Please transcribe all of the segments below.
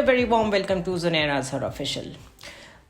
a very warm welcome to Zunair Azhar Official.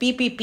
PPP,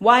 Why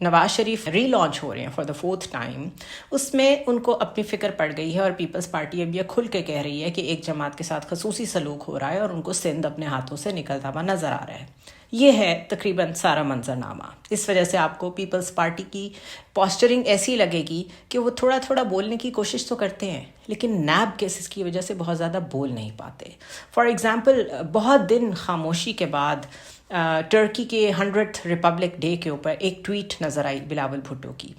Nawaz Sharif relaunch ہو رہے ہیں for the 4th time, اس میں ان کو اپنی فکر پڑ گئی ہے، اور پیپلز پارٹی اب یہ کھل کے کہہ رہی ہے کہ ایک جماعت کے ساتھ خصوصی سلوک ہو رہا ہے اور ان کو سندھ اپنے ہاتھوں سے نکلتا ہوا نظر آ رہا ہے۔ یہ ہے تقریباً سارا منظرنامہ۔ اس وجہ سے آپ کو پیپلز پارٹی کی پوسچرنگ ایسی لگے گی کہ وہ تھوڑا تھوڑا بولنے کی کوشش تو کرتے ہیں، لیکن نیب کیسز کی وجہ سے بہت زیادہ بول نہیں پاتے۔ فار ایگزامپل، بہت دن خاموشی کے بعد ٹرکی کے 100th ریپبلک ڈے کے اوپر ایک ٹویٹ نظر آئی بلاول بھٹو کی،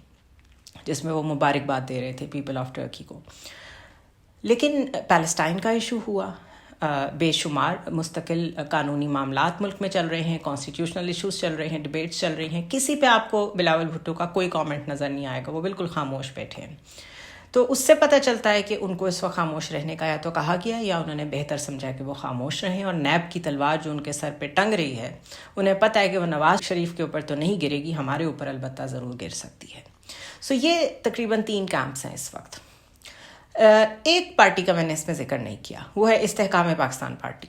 جس میں وہ مبارکباد دے رہے تھے پیپل آف ٹرکی کو۔ لیکن پیلسٹائن کا ایشو ہوا، بے شمار مستقل قانونی معاملات ملک میں چل رہے ہیں، کانسٹیٹیوشنل ایشوز چل رہے ہیں، ڈبیٹس چل رہی ہیں، کسی پہ آپ کو بلاول بھٹو کا کوئی کامنٹ نظر نہیں آئے گا، وہ بالکل خاموش بیٹھے ہیں۔ تو اس سے پتہ چلتا ہے کہ ان کو اس وقت خاموش رہنے کا یا تو کہا گیا یا انہوں نے بہتر سمجھا کہ وہ خاموش رہیں، اور نیب کی تلوار جو ان کے سر پہ ٹنگ رہی ہے، انہیں پتہ ہے کہ وہ نواز شریف کے اوپر تو نہیں گرے گی، ہمارے اوپر البتہ ضرور گر سکتی ہے۔ سو یہ تقریباً 3 کیمپس ہیں اس وقت۔ ایک پارٹی کا میں نے اس میں ذکر نہیں کیا، وہ ہے استحکام پاکستان پارٹی۔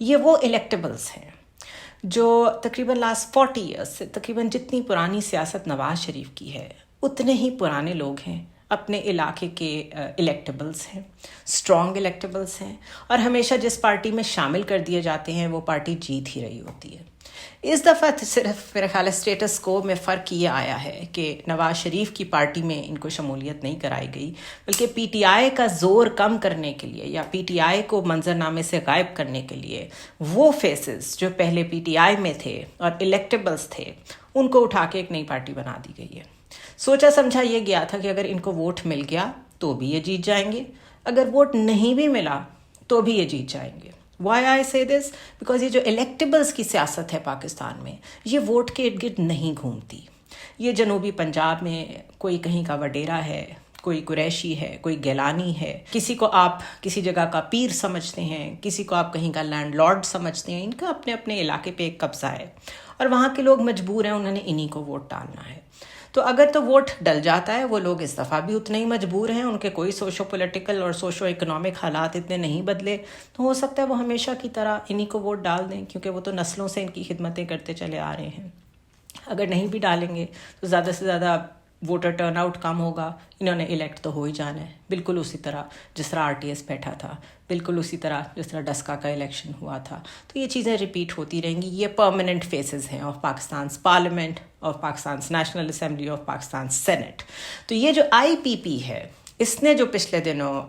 یہ وہ الیکٹیبلز ہیں جو تقریباً لاسٹ 40 ایئرس سے، تقریباً جتنی پرانی سیاست نواز شریف کی ہے اتنے ہی پرانے لوگ ہیں، اپنے علاقے کے الیکٹیبلز ہیں، اسٹرانگ الیکٹیبلز ہیں، اور ہمیشہ جس پارٹی میں شامل کر دیے جاتے ہیں وہ پارٹی جیت ہی رہی ہوتی ہے۔ اس دفعہ صرف میرا خیال ہے اسٹیٹس کو میں فرق یہ آیا ہے کہ نواز شریف کی پارٹی میں ان کو شمولیت نہیں کرائی گئی، بلکہ پی ٹی آئی کا زور کم کرنے کے لیے یا پی ٹی آئی کو منظرنامے سے غائب کرنے کے لیے وہ فیسز جو پہلے پی ٹی آئی میں تھے اور الیکٹیبلز تھے ان کو اٹھا کے ایک نئی پارٹی بنا دی گئی ہے۔ سوچا سمجھا یہ گیا تھا کہ اگر ان کو ووٹ مل گیا تو بھی یہ جیت جائیں گے، اگر ووٹ نہیں بھی ملا تو بھی یہ جیت جائیں گے۔ Why I say this? Because یہ جو الیکٹیبلز کی سیاست ہے پاکستان میں، یہ ووٹ کے ارد گرد نہیں گھومتی۔ یہ جنوبی پنجاب میں کوئی کہیں کا وڈیرا ہے، کوئی قریشی ہے، کوئی گیلانی ہے، کسی کو آپ کسی جگہ کا پیر سمجھتے ہیں، کسی کو آپ کہیں کا لینڈ لارڈ سمجھتے ہیں، ان کا اپنے اپنے علاقے پہ ایک قبضہ ہے، اور وہاں کے لوگ مجبور ہیں، انہوں نے انہی کو ووٹ ڈالنا ہے۔ تو اگر تو ووٹ ڈل جاتا ہے، وہ لوگ اس دفعہ بھی اتنے ہی مجبور ہیں، ان کے کوئی سوشو پولیٹیکل اور سوشو اکنامک حالات اتنے نہیں بدلے، تو ہو سکتا ہے وہ ہمیشہ کی طرح انہی کو ووٹ ڈال دیں، کیونکہ وہ تو نسلوں سے ان کی خدمتیں کرتے چلے آ رہے ہیں۔ اگر نہیں بھی ڈالیں گے تو زیادہ سے زیادہ ووٹر ٹرن آؤٹ کم ہوگا، انہوں نے الیکٹ تو ہو ہی جانا ہے، بالکل اسی طرح جس طرح RTS بیٹھا تھا، بالکل اسی طرح جس طرح ڈسکا کا الیکشن ہوا تھا۔ تو یہ چیزیں ریپیٹ ہوتی رہیں گی، یہ پرماننٹ فیسز ہیں of Pakistan's parliament, of Pakistan's national assembly, of Pakistan's senate. تو یہ جو IPP ہے، اس نے جو پچھلے دنوں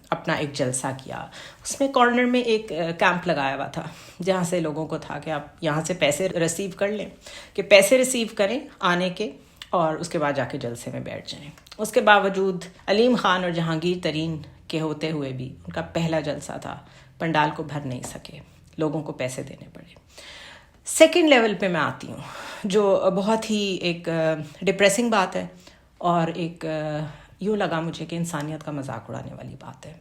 اپنا ایک جلسہ کیا، اس میں کارنر میں ایک کیمپ لگایا ہوا تھا، جہاں سے لوگوں کو تھا کہ آپ یہاں سے پیسے ریسیو کر لیں، کہ پیسے ریسیو کریں آنے کے، اور اس کے بعد جا کے جلسے میں بیٹھ جائیں۔ اس کے باوجود علیم خان اور جہانگیر ترین کے ہوتے ہوئے بھی ان کا پہلا جلسہ تھا، پنڈال کو بھر نہیں سکے، لوگوں کو پیسے دینے پڑے۔ سیکنڈ لیول پہ میں آتی ہوں، جو بہت ہی ایک ڈپریسنگ بات ہے، اور ایک یوں لگا مجھے کہ انسانیت کا مذاق اڑانے والی بات ہے۔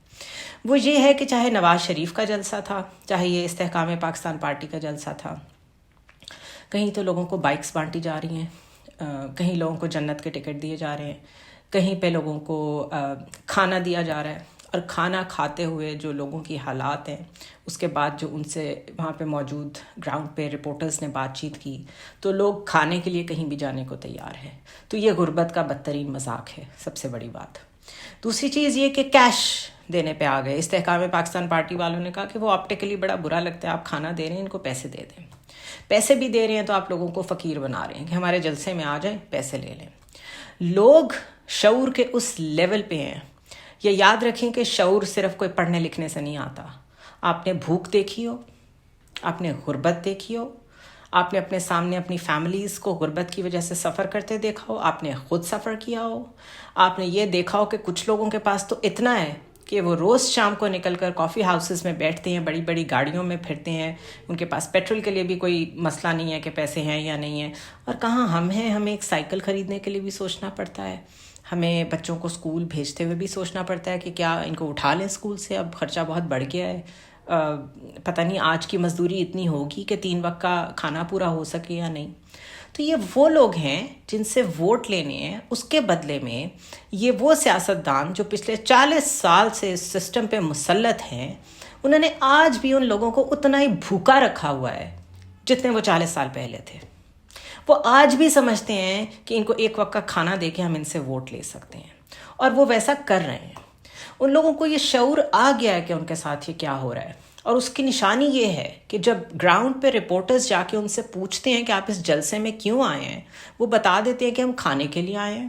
وہ یہ ہے کہ چاہے نواز شریف کا جلسہ تھا، چاہے یہ استحکام پاکستان پارٹی کا جلسہ تھا، کہیں تو لوگوں کو بائکس بانٹی جا رہی ہیں، کہیں لوگوں کو جنت کے ٹکٹ دیے جا رہے ہیں، کہیں پہ لوگوں کو کھانا دیا جا رہا ہے، اور کھانا کھاتے ہوئے جو لوگوں کی حالات ہیں، اس کے بعد جو ان سے وہاں پہ موجود گراؤنڈ پہ رپورٹرز نے بات چیت کی، تو لوگ کھانے کے لیے کہیں بھی جانے کو تیار ہیں۔ تو یہ غربت کا بدترین مذاق ہے، سب سے بڑی بات۔ دوسری چیز یہ کہ کیش دینے پہ آ گئے۔ استحکام پاکستان پارٹی والوں نے کہا کہ وہ آپٹیکلی بڑا برا لگتا ہے، آپ کھانا دے رہے ہیں، ان کو پیسے دے دیں۔ پیسے بھی دے رہے ہیں تو آپ لوگوں کو فقیر بنا رہے ہیں کہ ہمارے جلسے میں آ جائیں، پیسے لے لیں۔ لوگ شعور کے اس لیول پہ ہیں۔ یہ یاد رکھیں کہ شعور صرف کوئی پڑھنے لکھنے سے نہیں آتا۔ آپ نے بھوک دیکھی ہو، آپ نے غربت دیکھی ہو، آپ نے اپنے سامنے اپنی فیملیز کو غربت کی وجہ سے سفر کرتے دیکھا ہو، آپ نے خود سفر کیا ہو، آپ نے یہ دیکھا ہو کہ کچھ لوگوں کے پاس تو اتنا ہے کہ وہ روز شام کو نکل کر کافی ہاؤسز میں بیٹھتے ہیں، بڑی بڑی گاڑیوں میں پھرتے ہیں، ان کے پاس پیٹرول کے لیے بھی کوئی مسئلہ نہیں ہے کہ پیسے ہیں یا نہیں ہیں۔ اور کہاں ہم ہیں، ہمیں ایک سائیکل خریدنے کے لیے بھی سوچنا پڑتا ہے، ہمیں بچوں کو اسکول بھیجتے ہوئے بھی سوچنا پڑتا ہے کہ کیا ان کو اٹھا لیں اسکول سے، اب خرچہ بہت بڑھ گیا ہے، پتہ نہیں آج کی مزدوری اتنی ہوگی کہ 3 وقت کا کھانا پورا ہو سکے یا نہیں۔ تو یہ وہ لوگ ہیں جن سے ووٹ لینے ہیں، اس کے بدلے میں یہ وہ سیاستدان جو پچھلے 40 سال سے اس سسٹم پہ مسلط ہیں، انہوں نے آج بھی ان لوگوں کو اتنا ہی بھوکا رکھا ہوا ہے جتنے وہ 40 سال پہلے تھے۔ وہ آج بھی سمجھتے ہیں کہ ان کو ایک وقت کا کھانا دے کے ہم ان سے ووٹ لے سکتے ہیں، اور وہ ویسا کر رہے ہیں۔ ان لوگوں کو یہ شعور آ گیا ہے کہ ان کے ساتھ یہ کیا ہو رہا ہے، اور اس کی نشانی یہ ہے کہ جب گراؤنڈ پہ رپورٹرز جا کے ان سے پوچھتے ہیں کہ آپ اس جلسے میں کیوں آئے ہیں، وہ بتا دیتے ہیں کہ ہم کھانے کے لیے آئے ہیں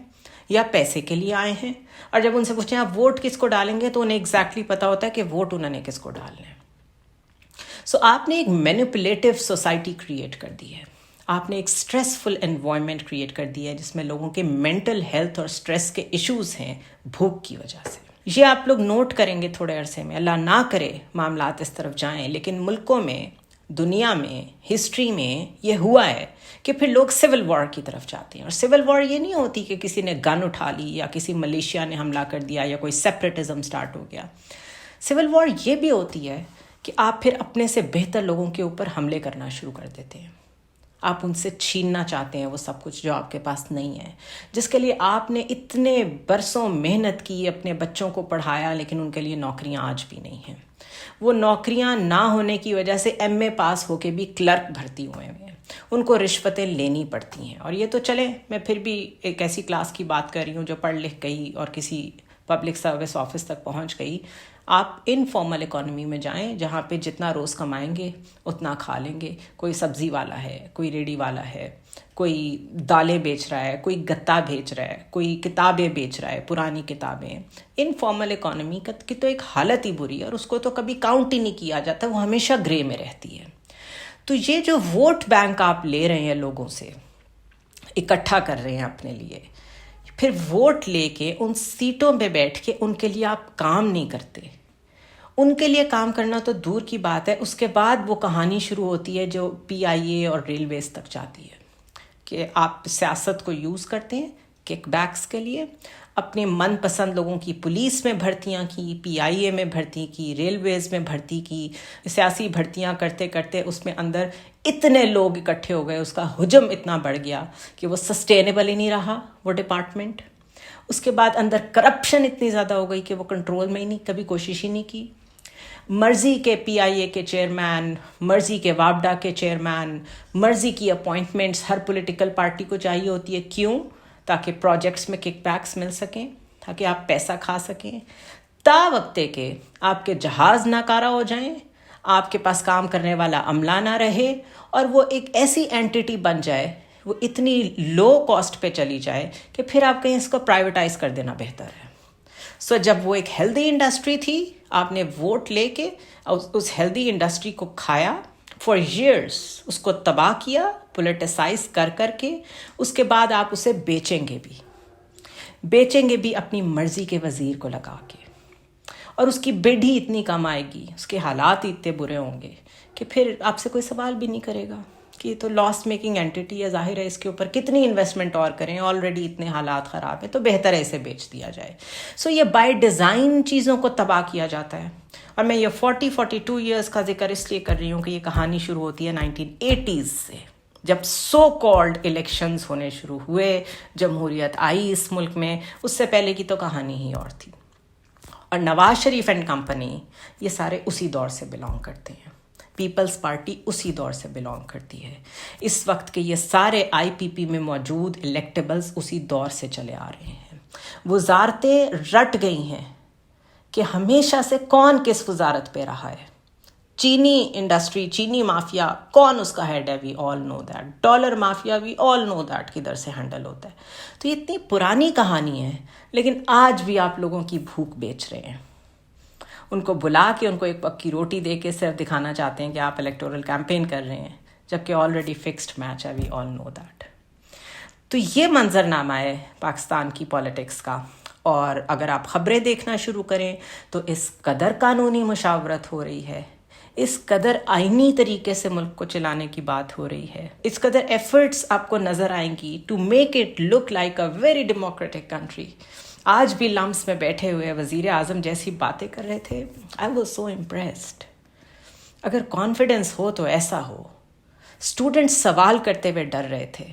یا پیسے کے لیے آئے ہیں، اور جب ان سے پوچھتے ہیں آپ ووٹ کس کو ڈالیں گے تو انہیں ایگزیکٹلی پتا ہوتا ہے کہ ووٹ انہوں نے کس کو ڈالنا ہے۔ سو آپ نے ایک مینیپولیٹو سوسائٹی کریٹ کر دی ہے، آپ نے ایک اسٹریسفل انوائرمنٹ کریٹ کر دی ہے جس میں لوگوں کے مینٹل ہیلتھ اور اسٹریس کے ایشوز ہیں بھوک کی وجہ سے۔ یہ آپ لوگ نوٹ کریں گے تھوڑے عرصے میں، اللہ نہ کرے معاملات اس طرف جائیں، لیکن ملکوں میں، دنیا میں، ہسٹری میں یہ ہوا ہے کہ پھر لوگ سول وار کی طرف جاتے ہیں۔ اور سول وار یہ نہیں ہوتی کہ کسی نے گن اٹھا لی یا کسی ملیشیا نے حملہ کر دیا یا کوئی سیپریٹزم سٹارٹ ہو گیا۔ سول وار یہ بھی ہوتی ہے کہ آپ پھر اپنے سے بہتر لوگوں کے اوپر حملے کرنا شروع کر دیتے ہیں، آپ ان سے چھیننا چاہتے ہیں وہ سب کچھ جو آپ کے پاس نہیں ہے، جس کے لیے آپ نے اتنے برسوں محنت کی، اپنے بچوں کو پڑھایا، لیکن ان کے لیے نوکریاں آج بھی نہیں ہیں۔ وہ نوکریاں نہ ہونے کی وجہ سے ایم اے پاس ہو کے بھی کلرک بھرتی ہوئے ہیں، ان کو رشوتیں لینی پڑتی ہیں۔ اور یہ تو چلیں، میں پھر بھی ایک ایسی کلاس کی بات کر رہی ہوں جو پڑھ لکھ گئی اور کسی پبلک سروس آفس تک پہنچ گئی۔ آپ انفارمل اکانومی میں جائیں جہاں پہ جتنا روز کمائیں گے اتنا کھا لیں گے۔ کوئی سبزی والا ہے، کوئی ریڑھی والا ہے، کوئی دالیں بیچ رہا ہے، کوئی گتا بیچ رہا ہے، کوئی کتابیں بیچ رہا ہے، پرانی کتابیں۔ انفارمل اکانومی کی تو ایک حالت ہی بری ہے، اور اس کو تو کبھی کاؤنٹ ہی نہیں کیا جاتا، وہ ہمیشہ گرے میں رہتی ہے۔ تو یہ جو ووٹ بینک آپ لے رہے ہیں لوگوں سے، اکٹھا کر رہے ہیں اپنے لیے، پھر ووٹ لے کے ان سیٹوں پہ بیٹھ کے ان کے لیے آپ کام نہیں کرتے۔ ان کے لیے کام کرنا تو دور کی بات ہے، اس کے بعد وہ کہانی شروع ہوتی ہے جو پی آئی اے اور ریلویز تک جاتی ہے کہ آپ سیاست کو یوز کرتے ہیں کک بیکس کے لیے، اپنے من پسند لوگوں کی پولیس میں بھرتیاں کی، پی آئی اے میں بھرتی کی، ریلویز میں بھرتی کی، سیاسی بھرتیاں کرتے کرتے اس میں اندر اتنے لوگ اکٹھے ہو گئے، اس کا حجم اتنا بڑھ گیا کہ وہ سسٹینیبل ہی نہیں رہا وہ ڈپارٹمنٹ۔ اس کے بعد اندر کرپشن اتنی زیادہ ہو گئی کہ وہ کنٹرول میں ہی نہیں، کبھی کوشش ہی نہیں کی۔ مرضی کے پی آئی اے کے چیئرمین، مرضی کے واپڈا کے چیئرمین، مرضی کی اپوائنٹمنٹس ہر پولیٹیکل پارٹی کو چاہیے ہوتی ہے۔ کیوں؟ تاکہ پروجیکٹس میں کک بیکس مل سکیں، تاکہ آپ پیسہ کھا سکیں، تا وقتے کہ آپ کے جہاز ناکارہ ہو جائیں، آپ کے پاس کام کرنے والا عملہ نہ رہے، اور وہ ایک ایسی اینٹیٹی بن جائے، وہ اتنی لو کاسٹ پہ چلی جائے کہ پھر آپ کہیں اس کو پرائیویٹائز کر دینا بہتر ہے۔ سو جب وہ ایک ہیلدی انڈسٹری تھی، آپ نے ووٹ لے کے اس ہیلدی انڈسٹری کو کھایا فار ایئرس، اس کو تباہ کیا پولیٹیسائز کر کر کے، اس کے بعد آپ اسے بیچیں گے بھی اپنی مرضی کے وزیر کو لگا کے، اور اس کی بڈ ہی اتنی کم آئے گی، اس کے حالات ہی اتنے برے ہوں گے کہ پھر آپ سے کوئی سوال بھی نہیں کرے گا کہ یہ تو لاس میکنگ اینٹیٹی ہے، ظاہر ہے اس کے اوپر کتنی انویسٹمنٹ اور کریں، آلریڈی اتنے حالات خراب ہیں، تو بہتر ہے اسے بیچ دیا جائے۔ سو یہ بائی ڈیزائن چیزوں کو تباہ کیا جاتا ہے۔ اور میں یہ 42 ایئرس کا ذکر اس لیے کر رہی ہوں کہ یہ کہانی شروع ہوتی ہے 1980s سے، جب سو کالڈ الیکشنز ہونے شروع ہوئے، جمہوریت آئی اس ملک میں۔ اس سے پہلے کی تو کہانی ہی اور تھی، اور نواز شریف اینڈ کمپنی یہ سارے اسی دور سے بلانگ کرتے ہیں، پیپلز پارٹی اسی دور سے بلانگ کرتی ہے۔ اس وقت کے یہ سارے آئی پی پی میں موجود الیکٹیبلز اسی دور سے چلے آ رہے ہیں۔ وزارتیں رٹ گئی ہیں کہ ہمیشہ سے کون کس وزارت پہ رہا ہے۔ چینی انڈسٹری، چینی مافیا، کون اس کا ہیڈ ہے، we all know that. Dollar mafia, we all know that کدھر سے ہینڈل ہوتا ہے۔ تو یہ اتنی پرانی کہانی ہے، لیکن آج بھی آپ لوگوں کی بھوک بیچ رہے ہیں۔ ان کو بلا کے ان کو ایک پکی روٹی دے کے صرف دکھانا چاہتے ہیں کہ آپ الیکٹورل کیمپین کر رہے ہیں، جبکہ آلریڈی فکسڈ میچ ہے، وی آل نو دیٹ۔ تو یہ منظرنامہ ہے پاکستان کی پالیٹکس کا، اور اگر آپ خبریں دیکھنا شروع کریں تو اس قدر قانونی مشاورت ہو رہی ہے، اس قدر آئینی طریقے سے ملک کو چلانے کی بات ہو رہی ہے، اس قدر ایفرٹس آپ کو نظر آئیں گی to make it look like a very democratic country. آج بھی لمس میں بیٹھے ہوئے وزیر اعظم جیسی باتیں کر رہے تھے، آئی واز سو امپریسڈ۔ اگر کانفیڈنس ہو تو ایسا ہو۔ اسٹوڈنٹس سوال کرتے ہوئے ڈر رہے تھے۔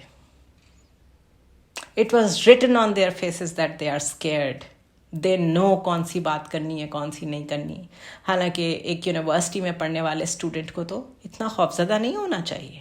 It was written on their faces that they are scared. They know کون سی بات کرنی ہے، کون سی نہیں کرنی۔ حالانکہ ایک یونیورسٹی میں پڑھنے والے اسٹوڈنٹ کو تو اتنا خوفزدہ نہیں ہونا چاہیے۔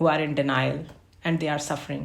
who are in denial and they are suffering.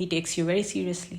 he takes you very seriously.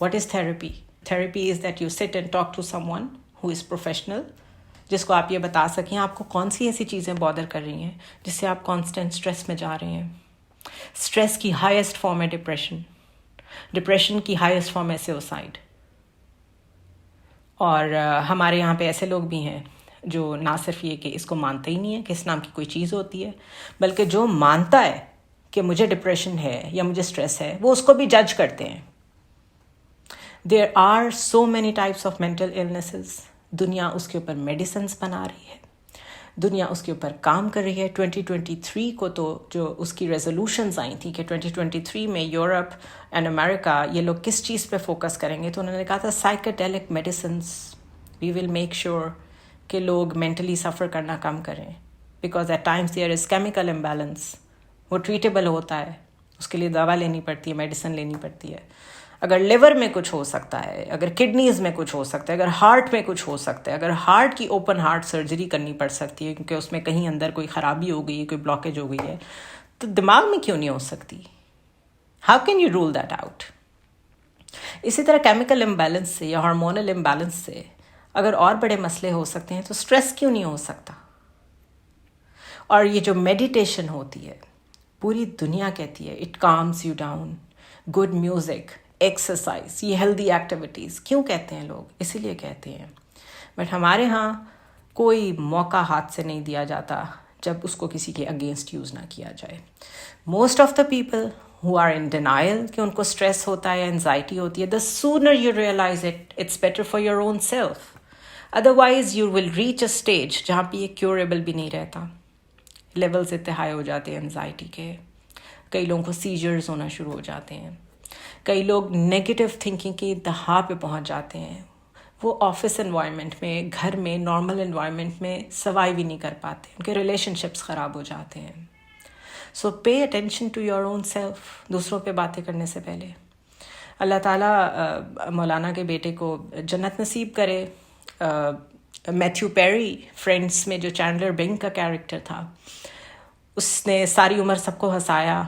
What is therapy? Therapy is that you sit and talk to someone who is professional, جس کو آپ یہ بتا سکیں آپ کو کون سی ایسی چیزیں بادر کر رہی ہیں جس سے آپ کانسٹنٹ اسٹریس میں جا رہے ہیں. اسٹریس کی ہائیسٹ فارم ہے ڈپریشن, ڈپریشن کی ہائیسٹ فارم ہے سوسائڈ. اور ہمارے یہاں پہ ایسے لوگ بھی ہیں جو نہ صرف یہ کہ اس کو مانتے ہی نہیں ہے کہ اس نام کی کوئی چیز ہوتی ہے, بلکہ جو مانتا ہے کہ مجھے ڈپریشن ہے یا مجھے اسٹریس ہے وہ اس کو بھی جج کرتے ہیں. There are so many types of mental illnesses. دنیا اس کے اوپر میڈیسنس بنا رہی ہے, دنیا اس کے اوپر کام کر رہی ہے. 2023 کو تو جو اس کی ریزولوشنز آئی تھیں کہ 2023 میں یورپ اینڈ امریکہ یہ لوگ کس چیز پہ فوکس کریں گے, تو انہوں نے کہا تھا psychedelic medicines. We will make sure کہ لوگ مینٹلی سفر کرنا کم کریں, because at times there is chemical imbalance. وہ ٹریٹیبل ہوتا ہے, اس کے لیے دوا لینی پڑتی ہے, میڈیسن لینی پڑتی ہے. اگر لیور میں کچھ ہو سکتا ہے, اگر کڈنیز میں کچھ ہو سکتا ہے, اگر ہارٹ میں کچھ ہو سکتا ہے, اگر ہارٹ کی اوپن ہارٹ سرجری کرنی پڑ سکتی ہے کیونکہ اس میں کہیں اندر کوئی خرابی ہو گئی ہے, کوئی بلاکیج ہو گئی ہے, تو دماغ میں کیوں نہیں ہو سکتی؟ How can you rule that out? اسی طرح کیمیکل امبیلنس سے یا ہارمونل امبیلنس سے اگر اور بڑے مسئلے ہو سکتے ہیں تو اسٹریس کیوں نہیں ہو سکتا؟ اور یہ جو میڈیٹیشن ہوتی ہے, پوری دنیا کہتی ہے it comes you down. Good music, exercise, یہ ہیلدی ایکٹیویٹیز کیوں کہتے ہیں لوگ؟ اسی لیے کہتے ہیں. بٹ ہمارے ہاں کوئی موقع ہاتھ سے نہیں دیا جاتا جب اس کو کسی کے اگینسٹ یوز نہ کیا جائے. Most of the people who are in denial کہ ان کو اسٹریس ہوتا ہے یا انزائٹی ہوتی ہے, the sooner you realize it's better for your own self. Otherwise you will reach a stage جہاں پہ یہ کیوریبل بھی نہیں رہتا. لیولز اتنے ہائی ہو جاتے ہیں انزائٹی کے, کئی لوگوں کو سیجرز ہونا شروع ہو جاتے ہیں, کئی لوگ نیگیٹو تھنکنگ کی انتہا پہ پہنچ جاتے ہیں. وہ آفس انوائرمنٹ میں, گھر میں, نارمل انوائرمنٹ میں سروائیو ہی نہیں کر پاتے, ان کے ریلیشن شپس خراب ہو جاتے ہیں. So pay attention to your own self. دوسروں پہ باتیں کرنے سے پہلے اللہ تعالیٰ مولانا کے بیٹے کو جنت نصیب کرے. میتھیو پیری فرینڈس میں جو چینڈلر بنگ کا کیریکٹر تھا, اس نے ساری عمر سب کو ہنسایا.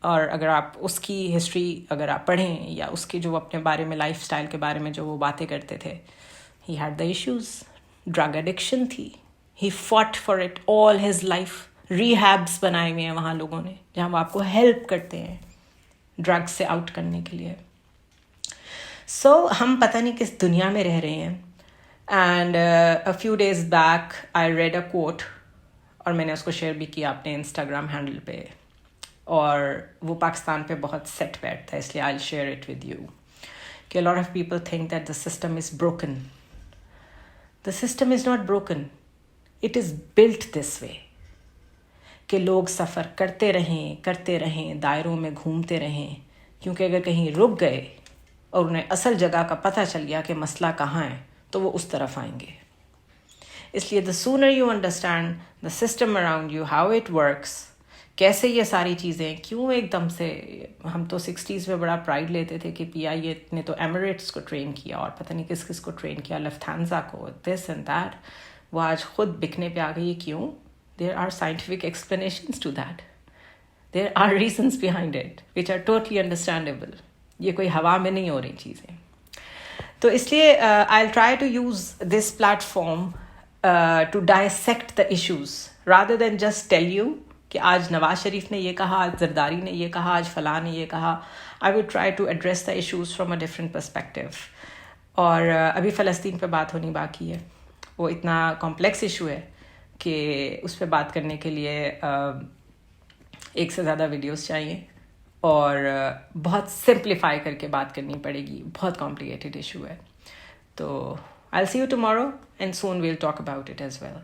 اور اگر آپ اس کی ہسٹری اگر آپ پڑھیں یا اس کی جو اپنے بارے میں لائف سٹائل کے بارے میں جو وہ باتیں کرتے تھے, he had the issues. Drug addiction تھی, he fought for it all his life. Rehabs بنائے ہوئے ہیں وہاں لوگوں نے جہاں وہ آپ کو ہیلپ کرتے ہیں ڈرگ سے آؤٹ کرنے کے لیے. سو ہم پتہ نہیں کس دنیا میں رہ رہے ہیں. And a few days back I read a quote, اور میں نے اس کو شیئر بھی کیا اپنے انسٹاگرام ہینڈل پہ, اور وہ پاکستان پہ بہت سیٹ بیٹھتا ہے, اس لیے I share it with you کہ lot of people think that the system is broken. The system is not broken, it is built this way کہ لوگ سفر کرتے رہیں دائروں میں گھومتے رہیں, کیونکہ اگر کہیں رک گئے اور انہیں اصل جگہ کا پتہ چل گیا کہ مسئلہ کہاں ہے تو وہ اس طرف آئیں گے. اس لیے the sooner you understand the system around you, how it works, کیسے یہ ساری چیزیں کیوں ایک دم سے. ہم تو 60s میں بڑا پرائڈ لیتے تھے کہ پی آئی اے نے تو ایمریٹس کو ٹرین کیا اور پتہ نہیں کس کس کو ٹرین کیا, لفتھانزا کو, دس اینڈ دیٹ. وہ آج خود بکنے پہ آ گئی. کیوں؟ There are scientific explanations to that. There are reasons behind it which are totally understandable. یہ کوئی ہوا میں نہیں ہو رہی چیزیں. تو اس لیے I will try to use this platform to dissect the issues rather than just tell you کہ آج نواز شریف نے یہ کہا, آج زرداری نے یہ کہا, آج فلاں نے یہ کہا. I would try to address the issues from a different perspective. اور ابھی فلسطین پہ بات ہونی باقی ہے. وہ اتنا کمپلیکس ایشو ہے کہ اس پہ بات کرنے کے لیے ایک سے زیادہ ویڈیوز چاہیے, اور بہت سمپلیفائی کر کے بات کرنی پڑے گی. بہت کمپلیکیٹڈ ایشو ہے. تو I'll see you tomorrow and soon we'll talk about it as well.